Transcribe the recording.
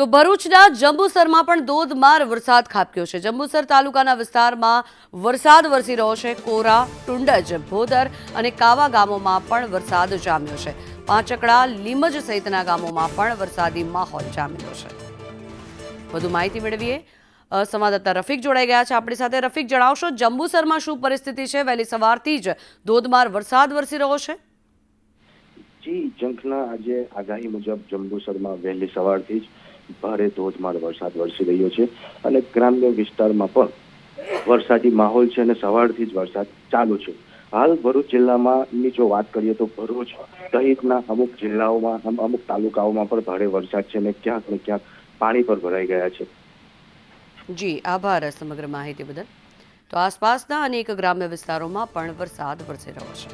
તો ભરૂચના જંબુસરમાં પણ ધોધમાર વરસાદ ખાબક્યો છે। જંબુસર તાલુકાના વિસ્તારમાં વરસાદ વરસી રહ્યો છે। કોરા, ટુંડજ, ભોદર અને કાવા ગામોમાં પણ વરસાદ જામ્યો છે। પાંચકડા, લીમજ સહિતના ગામોમાં પણ વરસાદી માહોલ જામેલો છે। વધુ માહિતી મેળવીએ, સંવાદદાતા રફીક જોડાઈ ગયા છે આપણી સાથે। રફીક, જણાવશો જંબુસરમાં શું પરિસ્થિતિ છે? વહેલી સવારથી જ ધોધમાર વરસાદ વરસી રહ્યો છે। જી, જંખના આજે આગાહી મુજબ જંબુસરમાં વહેલી સવારથી જ ભારે ધોધમાર વરસાદ વરસી રહ્યો છે અને ગ્રામ્ય વિસ્તારમાં પણ વરસાદી માહોલ છે અને સવારથી જ વરસાદ ચાલુ છે। હાલ ભરૂચ જિલ્લામાં જો વાત કરીએ તો ભરૂચ સહિતના અમુક જિલ્લાઓમાં, અમુક તાલુકાઓમાં પણ ભારે વરસાદ છે અને ક્યાંક ને ક્યાંક પાણી પર ભરાઈ ગયા છે। જી, આભાર સમગ્ર માહિતી બદલ। તો આસપાસના અનેક ગ્રામ્ય વિસ્તારોમાં પણ વરસાદ વરસી રહ્યો છે।